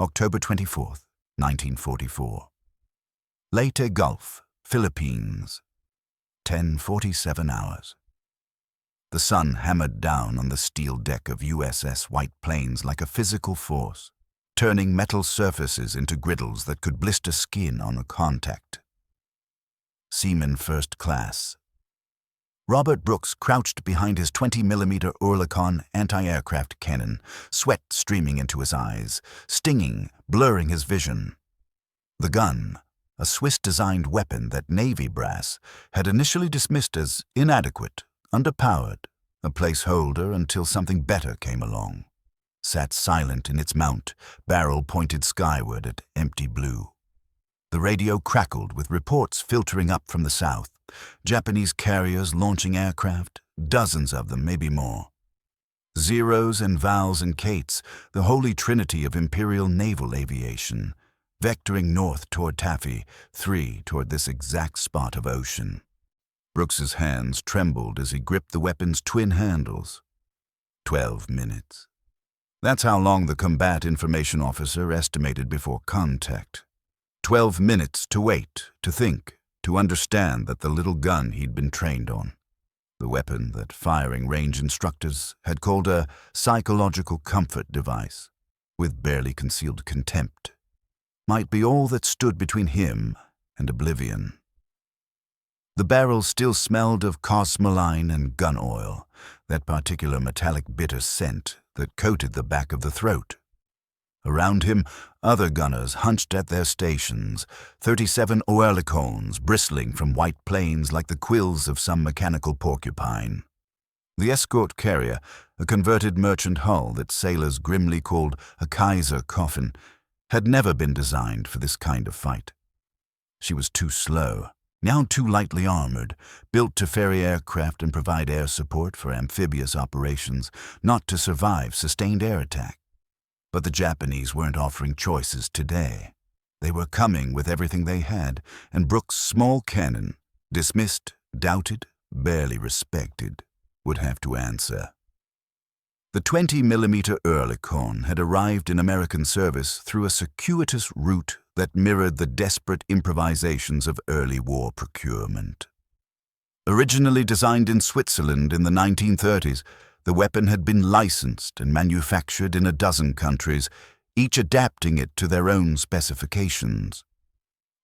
October 24th, 1944. Leyte Gulf, Philippines. 10:47 hours. The sun hammered down on the steel deck of USS White Plains like a physical force, turning metal surfaces into griddles that could blister skin on contact. Seaman First Class. Robert Brooks crouched behind his 20mm Oerlikon anti-aircraft cannon, sweat streaming into his eyes, stinging, blurring his vision. The gun, a Swiss-designed weapon that Navy brass had initially dismissed as inadequate, underpowered, a placeholder until something better came along, sat silent in its mount, barrel pointed skyward at empty blue. The radio crackled with reports filtering up from the south. Japanese carriers launching aircraft, dozens of them, maybe more. Zeros and Vals and Kates, the holy trinity of imperial naval aviation, vectoring north toward Taffy, 3 toward this exact spot of ocean. Brooks's hands trembled as he gripped the weapon's twin handles. 12 minutes. That's how long the combat information officer estimated before contact. 12 minutes to wait, to think, to understand that the little gun he'd been trained on, the weapon that firing range instructors had called a psychological comfort device, with barely concealed contempt, might be all that stood between him and oblivion. The barrel still smelled of cosmoline and gun oil, that particular metallic bitter scent that coated the back of the throat. Around him, other gunners hunched at their stations, 37 Oerlikons bristling from White Plains like the quills of some mechanical porcupine. The escort carrier, a converted merchant hull that sailors grimly called a Kaiser coffin, had never been designed for this kind of fight. She was too slow, now too lightly armored, built to ferry aircraft and provide air support for amphibious operations, not to survive sustained air attack. But the Japanese weren't offering choices today. They were coming with everything they had, and Brooks' small cannon, dismissed, doubted, barely respected, would have to answer. The 20mm Oerlikon had arrived in American service through a circuitous route that mirrored the desperate improvisations of early war procurement. Originally designed in Switzerland in the 1930s, the weapon had been licensed and manufactured in a dozen countries, each adapting it to their own specifications.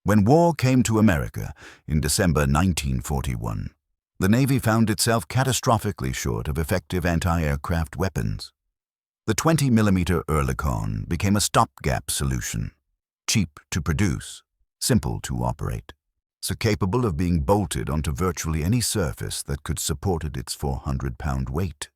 When war came to America in December 1941, the Navy found itself catastrophically short of effective anti-aircraft weapons. The 20mm Oerlikon became a stopgap solution, cheap to produce, simple to operate, so capable of being bolted onto virtually any surface that could support its 400-pound weight.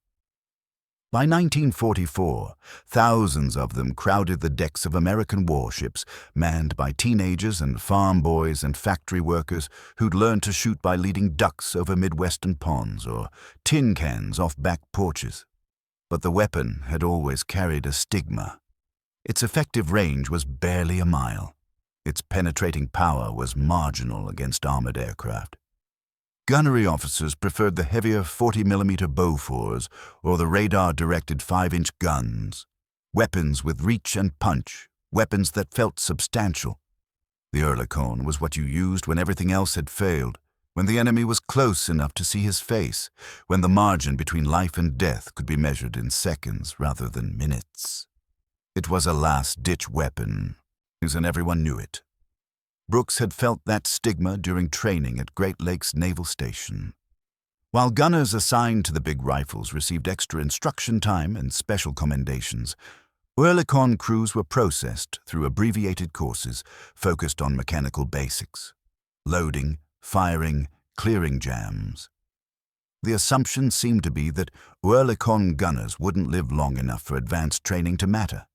By 1944, thousands of them crowded the decks of American warships, manned by teenagers and farm boys and factory workers who'd learned to shoot by leading ducks over Midwestern ponds or tin cans off back porches. But the weapon had always carried a stigma. Its effective range was barely a mile. Its penetrating power was marginal against armored aircraft. Gunnery officers preferred the heavier 40mm Bofors or the radar-directed 5-inch guns, weapons with reach and punch, weapons that felt substantial. The Oerlikon was what you used when everything else had failed, when the enemy was close enough to see his face, when the margin between life and death could be measured in seconds rather than minutes. It was a last-ditch weapon, and everyone knew it. Brooks had felt that stigma during training at Great Lakes Naval Station. While gunners assigned to the big rifles received extra instruction time and special commendations, Oerlikon crews were processed through abbreviated courses focused on mechanical basics, loading, firing, clearing jams. The assumption seemed to be that Oerlikon gunners wouldn't live long enough for advanced training to matter.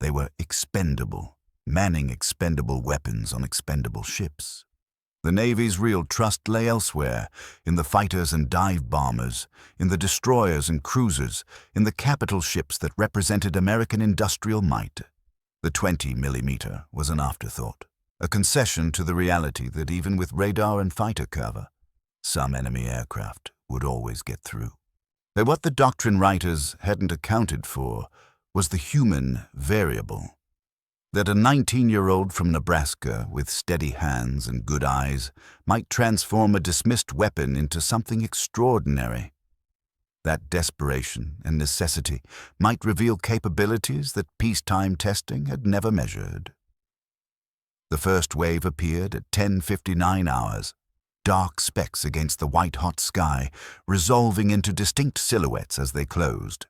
They were expendable, manning expendable weapons on expendable ships. The Navy's real trust lay elsewhere, in the fighters and dive bombers, in the destroyers and cruisers, in the capital ships that represented American industrial might. The 20mm was an afterthought, a concession to the reality that even with radar and fighter cover, some enemy aircraft would always get through. But what the doctrine writers hadn't accounted for was the human variable. That a 19-year-old from Nebraska with steady hands and good eyes might transform a dismissed weapon into something extraordinary. That desperation and necessity might reveal capabilities that peacetime testing had never measured. The first wave appeared at 10:59 hours, dark specks against the white-hot sky, resolving into distinct silhouettes as they closed.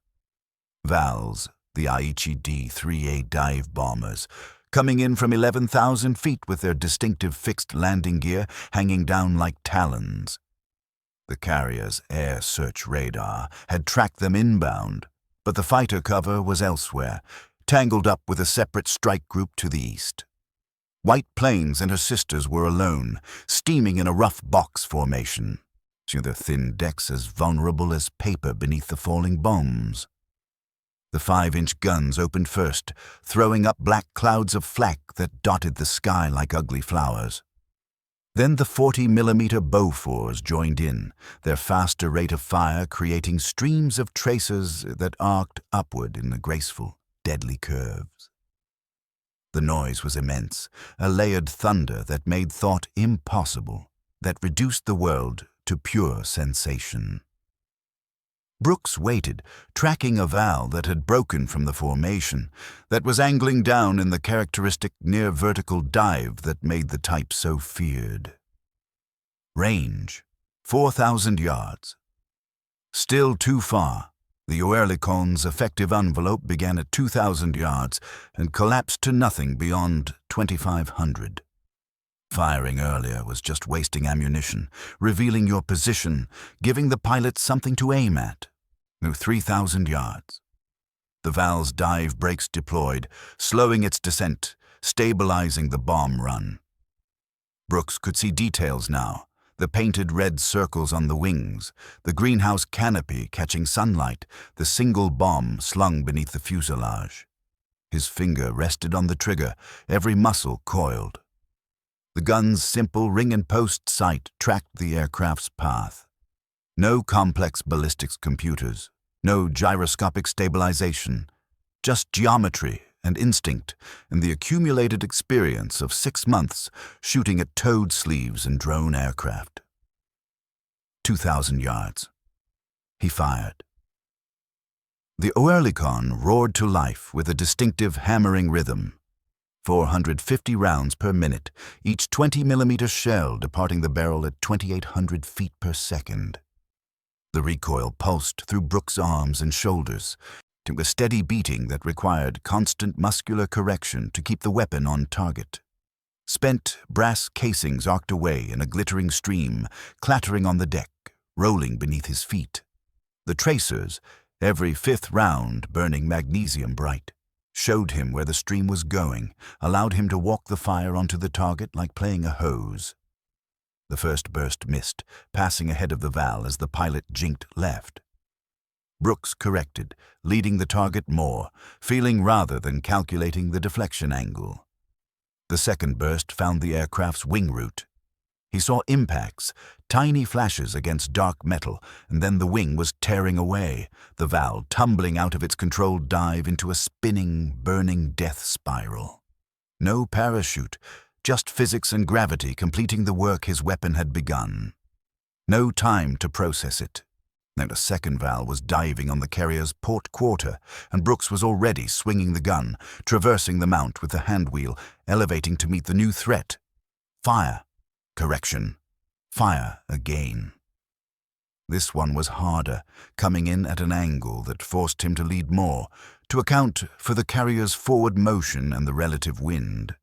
Val's, the Aichi D-3A dive bombers, coming in from 11,000 feet with their distinctive fixed landing gear hanging down like talons. The carrier's air search radar had tracked them inbound, but the fighter cover was elsewhere, tangled up with a separate strike group to the east. White Plains and her sisters were alone, steaming in a rough box formation, their thin decks as vulnerable as paper beneath the falling bombs. The 5-inch guns opened first, throwing up black clouds of flak that dotted the sky like ugly flowers. Then the 40mm Bofors joined in, their faster rate of fire creating streams of tracers that arced upward in the graceful, deadly curves. The noise was immense, a layered thunder that made thought impossible, that reduced the world to pure sensation. Brooks waited, tracking a Val that had broken from the formation, that was angling down in the characteristic near-vertical dive that made the type so feared. Range, 4,000 yards. Still too far. The Oerlikon's effective envelope began at 2,000 yards and collapsed to nothing beyond 2,500. Firing earlier was just wasting ammunition, revealing your position, giving the pilot something to aim at. 3,000 yards. The Val's dive brakes deployed, slowing its descent, stabilizing the bomb run. Brooks could see details now. The painted red circles on the wings, the greenhouse canopy catching sunlight, the single bomb slung beneath the fuselage. His finger rested on the trigger, every muscle coiled. The gun's simple ring-and-post sight tracked the aircraft's path. No complex ballistics computers, no gyroscopic stabilization, just geometry and instinct and the accumulated experience of 6 months shooting at toad sleeves and drone aircraft. 2,000 yards. He fired. The Oerlikon roared to life with a distinctive hammering rhythm. 450 rounds per minute, each 20mm shell departing the barrel at 2,800 feet per second. The recoil pulsed through Brooks' arms and shoulders, to a steady beating that required constant muscular correction to keep the weapon on target. Spent brass casings arced away in a glittering stream, clattering on the deck, rolling beneath his feet. The tracers, every 5th round burning magnesium bright, showed him where the stream was going, allowed him to walk the fire onto the target like playing a hose. The first burst missed, passing ahead of the Val as the pilot jinked left. Brooks corrected, leading the target more, feeling rather than calculating the deflection angle. The second burst found the aircraft's wing route. He saw impacts, tiny flashes against dark metal, and then the wing was tearing away, the Val tumbling out of its controlled dive into a spinning, burning death spiral. No parachute, just physics and gravity completing the work his weapon had begun. No time to process it. Then a second Val was diving on the carrier's port quarter, and Brooks was already swinging the gun, traversing the mount with the handwheel, elevating to meet the new threat. Fire. Correction. Fire again. This one was harder, coming in at an angle that forced him to lead more, to account for the carrier's forward motion and the relative wind.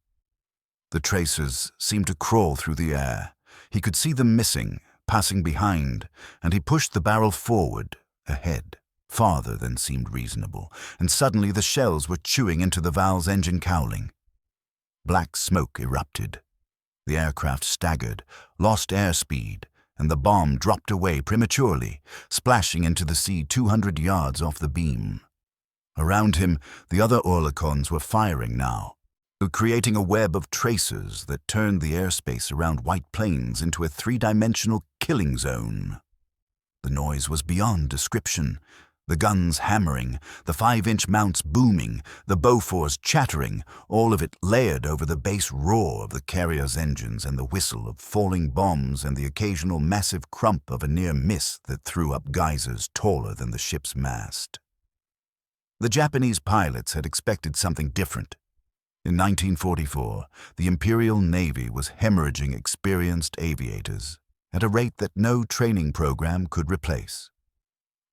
The tracers seemed to crawl through the air. He could see them missing, passing behind, and he pushed the barrel forward, ahead, farther than seemed reasonable, and suddenly the shells were chewing into the Val's engine cowling. Black smoke erupted. The aircraft staggered, lost airspeed, and the bomb dropped away prematurely, splashing into the sea 200 yards off the beam. Around him, the other Oerlikons were firing now, creating a web of tracers that turned the airspace around White Plains into a 3-dimensional killing zone. The noise was beyond description. The guns hammering, the 5-inch mounts booming, the Bofors chattering, all of it layered over the bass roar of the carrier's engines and the whistle of falling bombs and the occasional massive crump of a near miss that threw up geysers taller than the ship's mast. The Japanese pilots had expected something different. In 1944, the Imperial Navy was hemorrhaging experienced aviators at a rate that no training program could replace.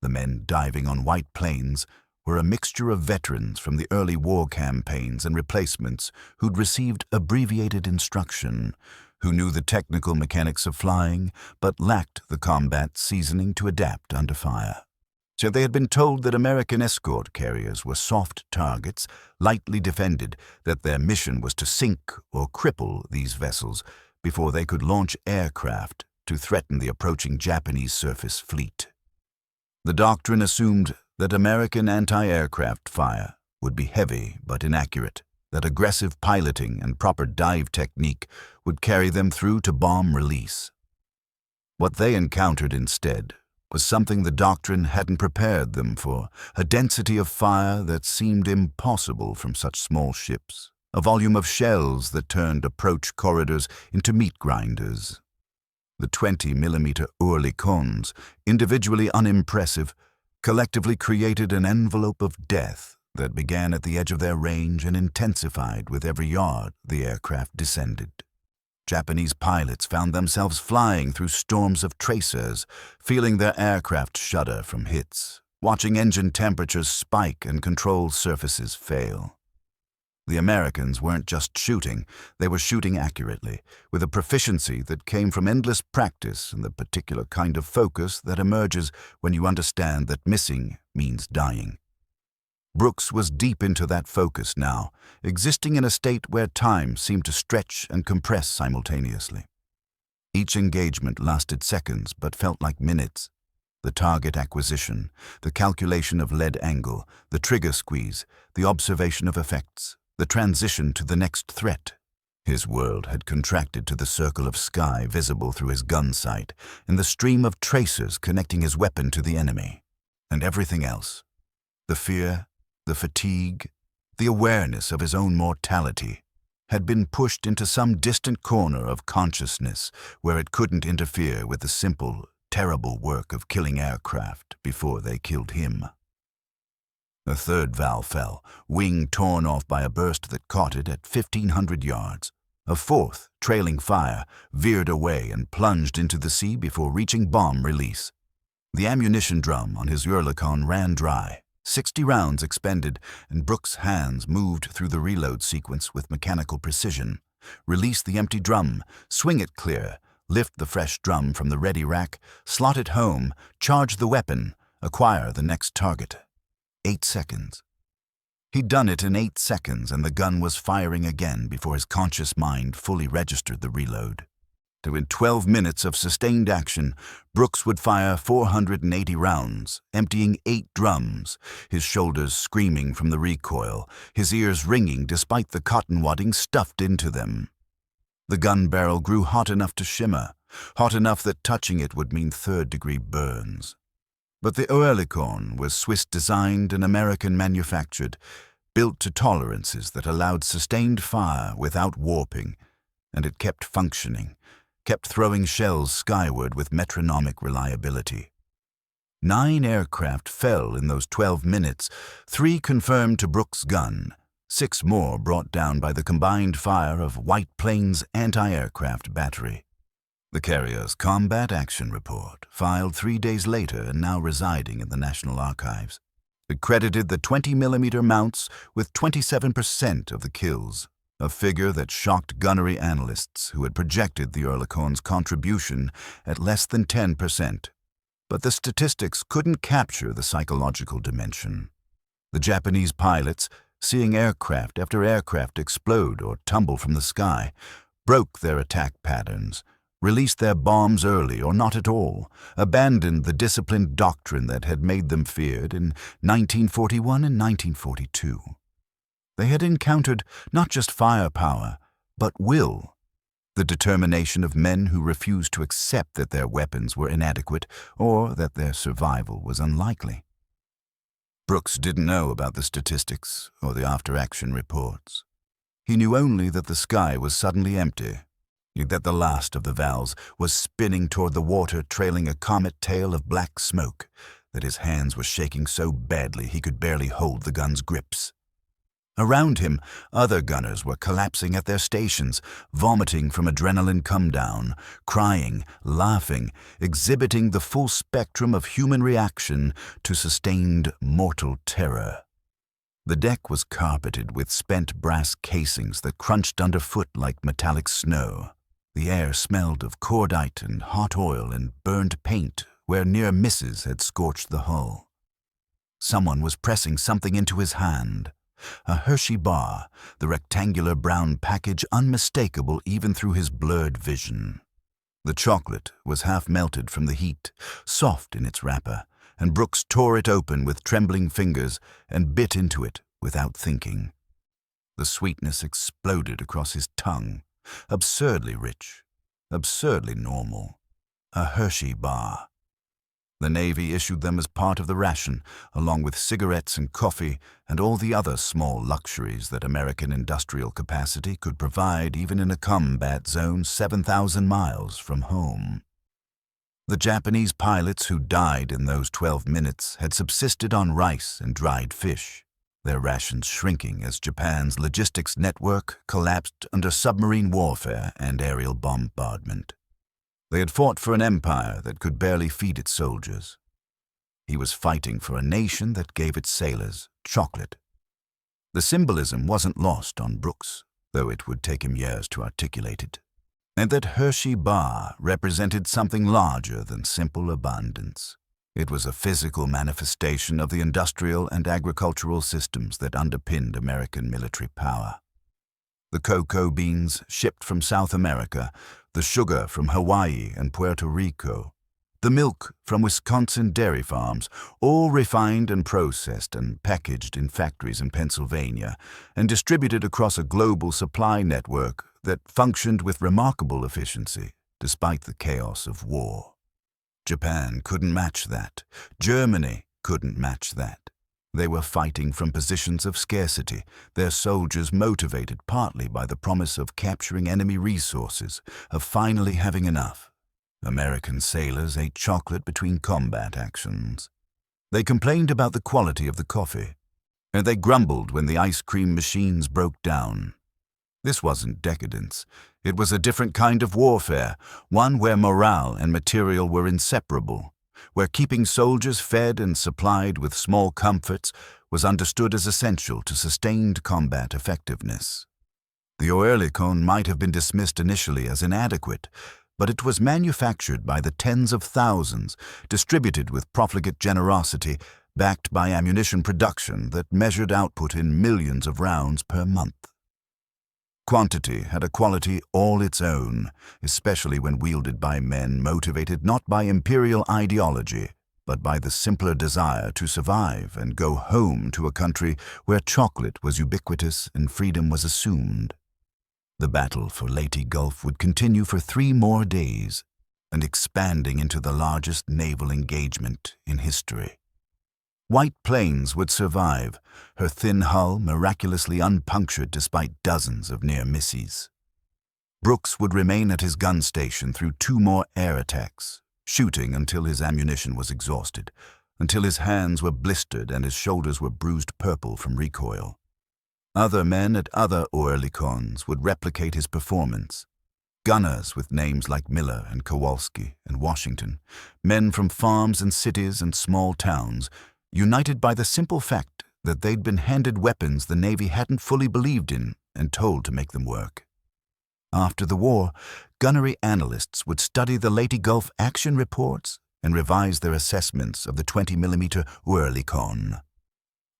The men diving on white planes were a mixture of veterans from the early war campaigns and replacements who'd received abbreviated instruction, who knew the technical mechanics of flying but lacked the combat seasoning to adapt under fire. So they had been told that American escort carriers were soft targets, lightly defended, that their mission was to sink or cripple these vessels before they could launch aircraft to threaten the approaching Japanese surface fleet. The doctrine assumed that American anti-aircraft fire would be heavy but inaccurate, that aggressive piloting and proper dive technique would carry them through to bomb release. What they encountered instead was something the doctrine hadn't prepared them for, a density of fire that seemed impossible from such small ships, a volume of shells that turned approach corridors into meat grinders. The 20mm Oerlikons, individually unimpressive, collectively created an envelope of death that began at the edge of their range and intensified with every yard the aircraft descended. Japanese pilots found themselves flying through storms of tracers, feeling their aircraft shudder from hits, watching engine temperatures spike and control surfaces fail. The Americans weren't just shooting, they were shooting accurately, with a proficiency that came from endless practice and the particular kind of focus that emerges when you understand that missing means dying. Brooks was deep into that focus now, existing in a state where time seemed to stretch and compress simultaneously. Each engagement lasted seconds but felt like minutes. The target acquisition, the calculation of lead angle, the trigger squeeze, the observation of effects, the transition to the next threat. His world had contracted to the circle of sky visible through his gun sight and the stream of tracers connecting his weapon to the enemy. And everything else, the fear, the fatigue, the awareness of his own mortality, had been pushed into some distant corner of consciousness where it couldn't interfere with the simple, terrible work of killing aircraft before they killed him. A third valve fell, wing torn off by a burst that caught it at 1,500 yards. A fourth, trailing fire, veered away and plunged into the sea before reaching bomb release. The ammunition drum on his Oerlikon ran dry. 60 rounds expended, and Brooks' hands moved through the reload sequence with mechanical precision. Release the empty drum, swing it clear, lift the fresh drum from the ready rack, slot it home, charge the weapon, acquire the next target. 8 seconds. He'd done it in 8 seconds, and the gun was firing again before his conscious mind fully registered the reload. In 12 minutes of sustained action, Brooks would fire 480 rounds, emptying 8 drums, his shoulders screaming from the recoil, his ears ringing despite the cotton wadding stuffed into them. The gun barrel grew hot enough to shimmer, hot enough that touching it would mean third-degree burns. But the Oerlikon was Swiss-designed and American-manufactured, built to tolerances that allowed sustained fire without warping, and it kept functioning, kept throwing shells skyward with metronomic reliability. 9 aircraft fell in those 12 minutes, 3 confirmed to Brooks' gun, 6 more brought down by the combined fire of White Plains anti-aircraft battery. The carrier's Combat Action Report, filed 3 days later and now residing in the National Archives, it credited the 20mm mounts with 27% of the kills, a figure that shocked gunnery analysts who had projected the Oerlikon's contribution at less than 10%. But the statistics couldn't capture the psychological dimension. The Japanese pilots, seeing aircraft after aircraft explode or tumble from the sky, broke their attack patterns, released their bombs early or not at all, abandoned the disciplined doctrine that had made them feared in 1941 and 1942. They had encountered not just firepower, but will, the determination of men who refused to accept that their weapons were inadequate or that their survival was unlikely. Brooks didn't know about the statistics or the after-action reports. He knew only that the sky was suddenly empty, that the last of the valves was spinning toward the water, trailing a comet tail of black smoke, that his hands were shaking so badly he could barely hold the gun's grips. Around him, other gunners were collapsing at their stations, vomiting from adrenaline come-down, crying, laughing, exhibiting the full spectrum of human reaction to sustained mortal terror. The deck was carpeted with spent brass casings that crunched underfoot like metallic snow. The air smelled of cordite and hot oil and burned paint where near misses had scorched the hull. Someone was pressing something into his hand. A Hershey bar, the rectangular brown package unmistakable even through his blurred vision. The chocolate was half melted from the heat, soft in its wrapper, and Brooks tore it open with trembling fingers and bit into it without thinking. The sweetness exploded across his tongue, absurdly rich, absurdly normal. A Hershey bar. The Navy issued them as part of the ration, along with cigarettes and coffee and all the other small luxuries that American industrial capacity could provide even in a combat zone 7,000 miles from home. The Japanese pilots who died in those 12 minutes had subsisted on rice and dried fish, their rations shrinking as Japan's logistics network collapsed under submarine warfare and aerial bombardment. They had fought for an empire that could barely feed its soldiers. He was fighting for a nation that gave its sailors chocolate. The symbolism wasn't lost on Brooks, though it would take him years to articulate it, and that Hershey bar represented something larger than simple abundance. It was a physical manifestation of the industrial and agricultural systems that underpinned American military power. The cocoa beans shipped from South America, the sugar from Hawaii and Puerto Rico, the milk from Wisconsin dairy farms, all refined and processed and packaged in factories in Pennsylvania and distributed across a global supply network that functioned with remarkable efficiency despite the chaos of war. Japan couldn't match that. Germany couldn't match that. They were fighting from positions of scarcity, their soldiers motivated partly by the promise of capturing enemy resources, of finally having enough. American sailors ate chocolate between combat actions. They complained about the quality of the coffee, and they grumbled when the ice cream machines broke down. This wasn't decadence. It was a different kind of warfare, one where morale and material were inseparable, where keeping soldiers fed and supplied with small comforts was understood as essential to sustained combat effectiveness. The Oerlikon might have been dismissed initially as inadequate, but it was manufactured by the tens of thousands, distributed with profligate generosity, backed by ammunition production that measured output in millions of rounds per month. Quantity had a quality all its own, especially when wielded by men motivated not by imperial ideology, but by the simpler desire to survive and go home to a country where chocolate was ubiquitous and freedom was assumed. The battle for Leyte Gulf would continue for 3 more days, and expanding into the largest naval engagement in history. White Plains would survive, her thin hull miraculously unpunctured despite dozens of near misses. Brooks would remain at his gun station through 2 more air attacks, shooting until his ammunition was exhausted, until his hands were blistered and his shoulders were bruised purple from recoil. Other men at other Oerlikons would replicate his performance. Gunners with names like Miller and Kowalski and Washington, men from farms and cities and small towns, united by the simple fact that they'd been handed weapons the Navy hadn't fully believed in and told to make them work. After the war, gunnery analysts would study the Leyte Gulf action reports and revise their assessments of the 20mm Oerlikon.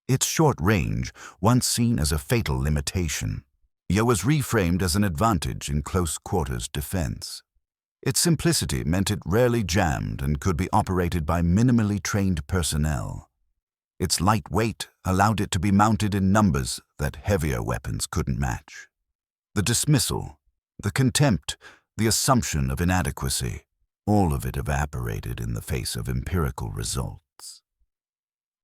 Its short range, once seen as a fatal limitation, was reframed as an advantage in close-quarters defense. Its simplicity meant it rarely jammed and could be operated by minimally trained personnel. Its light weight allowed it to be mounted in numbers that heavier weapons couldn't match. The dismissal, the contempt, the assumption of inadequacy, all of it evaporated in the face of empirical results.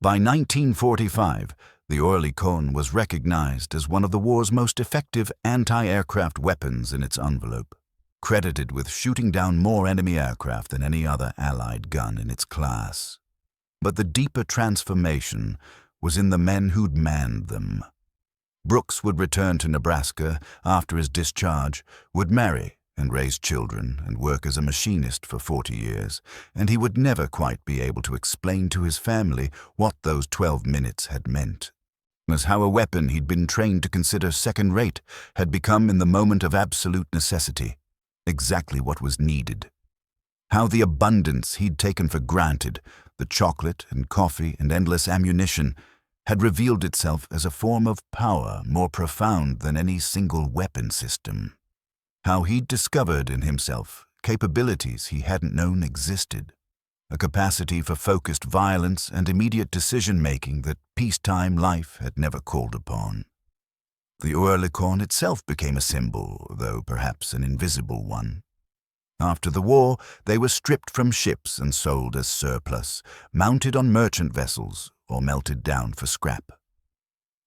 By 1945, the Oerlikon was recognized as one of the war's most effective anti-aircraft weapons in its envelope, credited with shooting down more enemy aircraft than any other Allied gun in its class. But the deeper transformation was in the men who'd manned them. Brooks would return to Nebraska after his discharge, would marry and raise children and work as a machinist for 40 years, and he would never quite be able to explain to his family what those 12 minutes had meant. As how a weapon he'd been trained to consider second-rate had become in the moment of absolute necessity, exactly what was needed. How the abundance he'd taken for granted, the chocolate and coffee and endless ammunition, had revealed itself as a form of power more profound than any single weapon system. How he'd discovered in himself capabilities he hadn't known existed, a capacity for focused violence and immediate decision-making that peacetime life had never called upon. The Oerlikon itself became a symbol, though perhaps an invisible one. After the war, they were stripped from ships and sold as surplus, mounted on merchant vessels or melted down for scrap.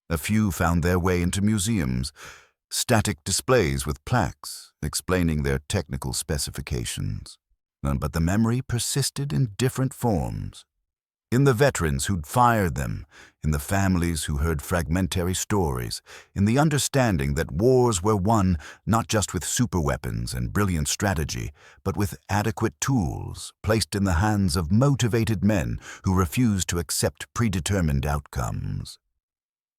A few found their way into museums, static displays with plaques explaining their technical specifications. But the memory persisted in different forms. In the veterans who'd fired them, in the families who heard fragmentary stories, in the understanding that wars were won not just with superweapons and brilliant strategy, but with adequate tools placed in the hands of motivated men who refused to accept predetermined outcomes.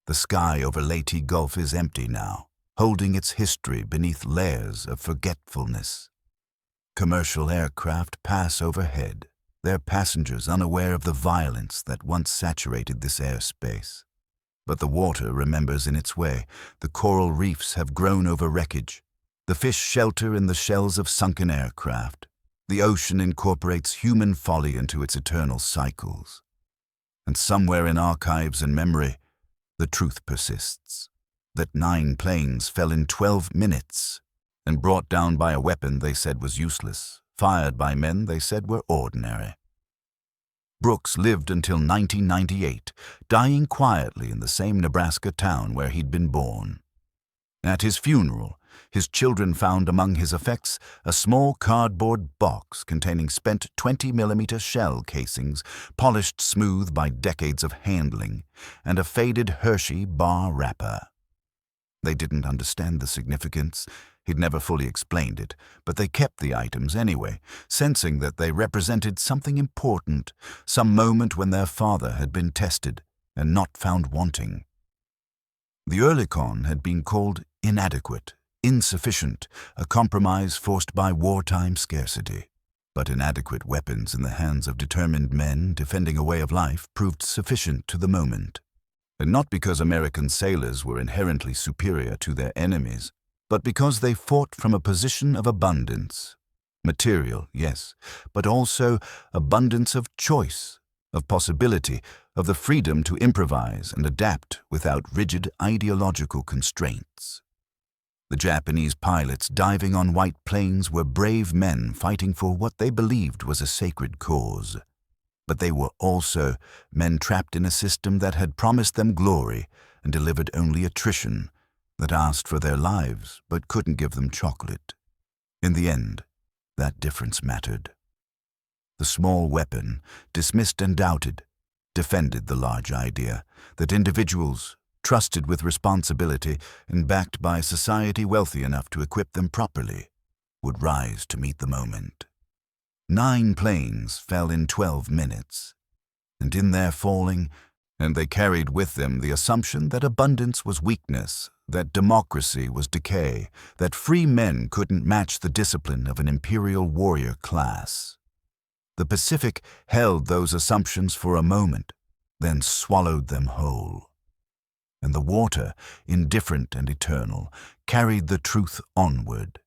The sky over Leyte Gulf is empty now, holding its history beneath layers of forgetfulness. Commercial aircraft pass overhead, their passengers unaware of the violence that once saturated this airspace. But the water remembers in its way. The coral reefs have grown over wreckage. The fish shelter in the shells of sunken aircraft. The ocean incorporates human folly into its eternal cycles. And somewhere in archives and memory, the truth persists, that 9 planes fell in 12 minutes and brought down by a weapon they said was useless, fired by men they said were ordinary. Brooks lived until 1998, dying quietly in the same Nebraska town where he'd been born. At his funeral, his children found among his effects a small cardboard box containing spent 20mm shell casings, polished smooth by decades of handling, and a faded Hershey bar wrapper. They didn't understand the significance. He'd never fully explained it, but they kept the items anyway, sensing that they represented something important, some moment when their father had been tested and not found wanting. The Oerlikon had been called inadequate, insufficient, a compromise forced by wartime scarcity. But inadequate weapons in the hands of determined men defending a way of life proved sufficient to the moment. And not because American sailors were inherently superior to their enemies, but because they fought from a position of abundance. Material, yes, but also abundance of choice, of possibility, of the freedom to improvise and adapt without rigid ideological constraints. The Japanese pilots diving on white plains were brave men fighting for what they believed was a sacred cause. But they were also men trapped in a system that had promised them glory and delivered only attrition, that asked for their lives but couldn't give them chocolate. In the end, that difference mattered. The small weapon, dismissed and doubted, defended the large idea that individuals, trusted with responsibility and backed by a society wealthy enough to equip them properly, would rise to meet the moment. 9 planes fell in 12 minutes, and in their falling, they carried with them the assumption that abundance was weakness, that democracy was decay, that free men couldn't match the discipline of an imperial warrior class. The Pacific held those assumptions for a moment, then swallowed them whole. And the water, indifferent and eternal, carried the truth onward,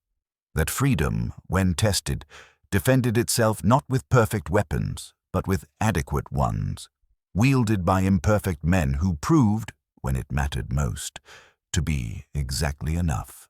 that freedom, when tested, defended itself not with perfect weapons, but with adequate ones, wielded by imperfect men who proved, when it mattered most, to be exactly enough.